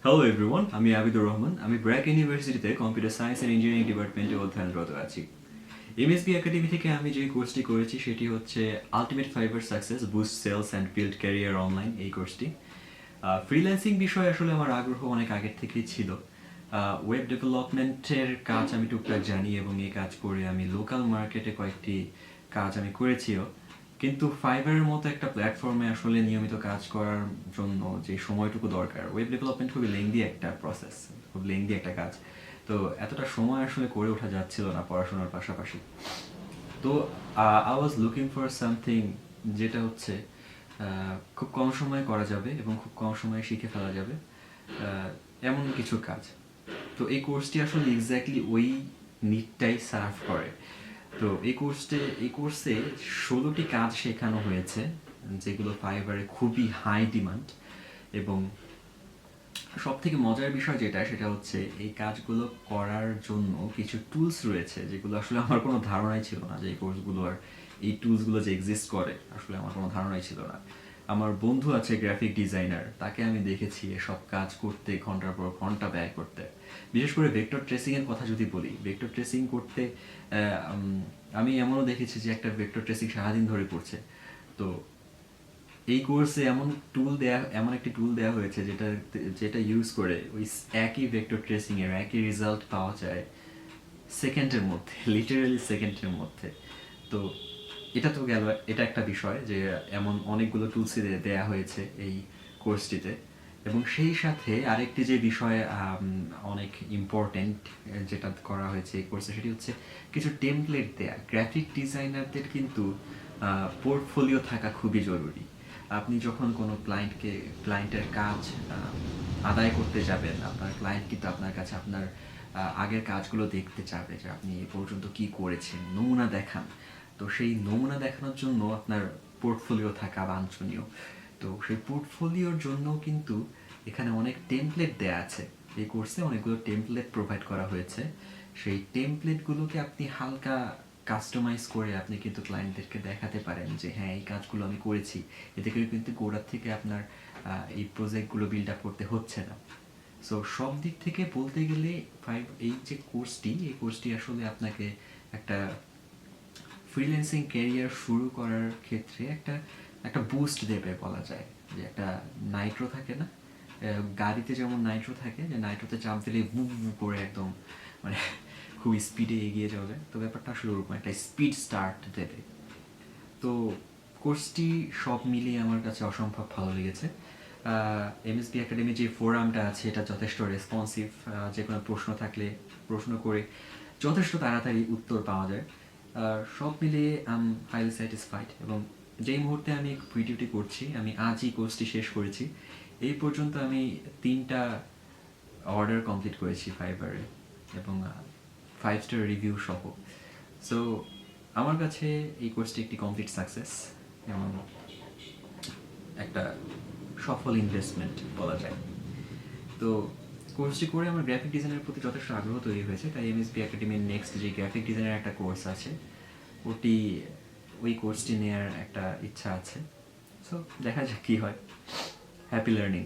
Hello everyone, আমি আবিদুর রহমান। আমি ব্র্যাক ইউনিভার্সিটিতে কম্পিউটার সায়েন্স অ্যান্ড ইঞ্জিনিয়ারিং ডিপার্টমেন্টে অধ্যয়নরত আছি। এমএসবি একাডেমি থেকে আমি যে কোর্সটি করেছি সেটি হচ্ছে ultimate Fiverr success boost sales and build career online. এই কোর্সটি ফ্রিল্যান্সিং বিষয়ে আসলে আমার আগ্রহ অনেক আগের থেকেই ছিল। ওয়েব ডেভেলপমেন্টের কাজ আমি টুকটাক জানি এবং এই কাজ করে আমি লোকাল মার্কেটে কয়েকটি কাজ আমি করেছিও। কিন্তু ফাইবারের মতো একটা প্ল্যাটফর্মে আসলে নিয়মিত কাজ করার জন্য যে সময়টুকু দরকার, ওয়েব ডেভেলপমেন্ট খুবই লেংদি একটা প্রসেস, খুব লেংদি একটা কাজ। তো এতটা সময় আসলে করে ওঠা যাচ্ছিল না পড়াশোনার পাশাপাশি। তো I was looking for something যেটা হচ্ছে খুব কম সময়ে করা যাবে এবং খুব কম সময়ে শিখে ফেলা যাবে, এমন কিছু কাজ। তো এই কোর্সটি আসলে এক্স্যাক্টলি ওই নিডটাই সার্ভ করে। তো এই কোর্সে 16টি কাজ শেখানো হয়েছে, যেগুলো ফাইবারে খুবই হাই ডিমান্ড। এবং সব থেকে মজার বিষয় যেটা, সেটা হচ্ছে এই কাজগুলো করার জন্য কিছু টুলস রয়েছে, যেগুলো আসলে আমার কোনো ধারণাই ছিল না যে এই কোর্সগুলো আর এই টুলসগুলো যে এক্সিস্ট করে, আসলে আমার কোনো ধারণাই ছিল না। আমার বন্ধু আছে গ্রাফিক ডিজাইনার, তাকে আমি দেখেছি এসব কাজ করতে ঘন্টার পর ঘন্টা ব্যয় করতে। বিশেষ করে ভেক্টর ট্রেসিংয়ের কথা যদি বলি, ভেক্টর ট্রেসিং করতে আমি এমনও দেখেছি যে একটা ভেক্টর ট্রেসিং সারাদিন ধরে করছে। তো এই কোর্সে এমন একটি টুল দেওয়া হয়েছে যেটা যেটা ইউজ করে ওই একই ভেক্টর ট্রেসিং এর একই রেজাল্ট পাওয়া যায় সেকেন্ডের মধ্যে, লিটারালি সেকেন্ডের মধ্যে। তো এটা তো গেল, এটা একটা বিষয় যে এমন অনেকগুলো টুলস দেয়া হয়েছে এই কোর্সটিতে। এবং সেই সাথে আরেকটি যে বিষয় অনেক ইম্পর্টেন্ট যেটা করা হয়েছে এই কোর্সে, সেটি হচ্ছে কিছু টেমপ্লেট দেয়া। গ্রাফিক ডিজাইনারদের কিন্তু পোর্টফোলিও থাকা খুবই জরুরি। আপনি যখন কোনো ক্লায়েন্টের কাজ আদায় করতে যাবেন, আপনার ক্লায়েন্ট কিন্তু আপনার কাছে আপনার আগের কাজগুলো দেখতে চাবে যে আপনি এ পর্যন্ত কি করেছেন, নমুনা দেখান। তো সেই নমুনা দেখানোর জন্য আপনার পোর্টফোলিও থাকা বাঞ্ছনীয়। তো সেই পোর্টফোলিওর জন্য কিন্তু এখানে অনেক টেমপ্লেট দেয়া আছে। এই কোর্সে অনেকগুলো টেমপ্লেট প্রোভাইড করা হয়েছে। সেই টেমপ্লেটগুলোকে আপনি হালকা কাস্টমাইজ করে আপনি কিন্তু ক্লায়েন্টদেরকে দেখাতে পারেন যে হ্যাঁ, এই কাজগুলো আমি করেছি। এতে করে কিন্তু গোড়ার থেকে আপনার এই প্রজেক্টগুলো বিল্ড আপ করতে হচ্ছে না। সো সব দিক থেকে বলতে গেলে এই যে এই কোর্সটি আসলে আপনাকে একটা ফ্রিল্যান্সিং ক্যারিয়ার শুরু করার ক্ষেত্রে একটা একটা বুস্ট দেবে বলা যায়। যে একটা নাইট্রো থাকে না, গাড়িতে যেমন নাইট্রো থাকে, যে নাইট্রোতে চাপ দিলে ভু ভু করে একদম মানে খুব স্পিডে এগিয়ে যাবে, তো ব্যাপারটা আসলে ওরকম একটা স্পিড স্টার্ট দেবে। তো কোর্সটি সব মিলিয়ে আমার কাছে অসম্ভব ভালো লেগেছে। এমএসবি একাডেমি যে ফোরামটা আছে এটা যথেষ্ট রেসপন্সিভ। যে কোনো প্রশ্ন থাকলে প্রশ্ন করে যথেষ্ট তাড়াতাড়ি উত্তর পাওয়া যায়। সব মিলিয়ে আই হাইলি স্যাটিসফাইড। এবং যেই মুহূর্তে আমি ভিডিওটি করছি, আমি আজই কোর্সটি শেষ করেছি। এই পর্যন্ত আমি 3টা অর্ডার কমপ্লিট করেছি ফাইবারে, এবং 5 স্টার রিভিউ সহ। সো আমার কাছে এই কোর্সটি একটি কমপ্লিট সাকসেস এবং একটা সফল ইনভেস্টমেন্ট বলা যায়। তো কোর্সটি করে আমার গ্রাফিক ডিজাইনের প্রতি যথেষ্ট আগ্রহ তৈরি হয়েছে, তাই এমএসবি একাডেমির নেক্সট যে গ্রাফিক ডিজাইনের একটা কোর্স আছে ওই কোর্সটি নেওয়ার একটা ইচ্ছা আছে। সো দেখা যাক কী হয়। Happy learning.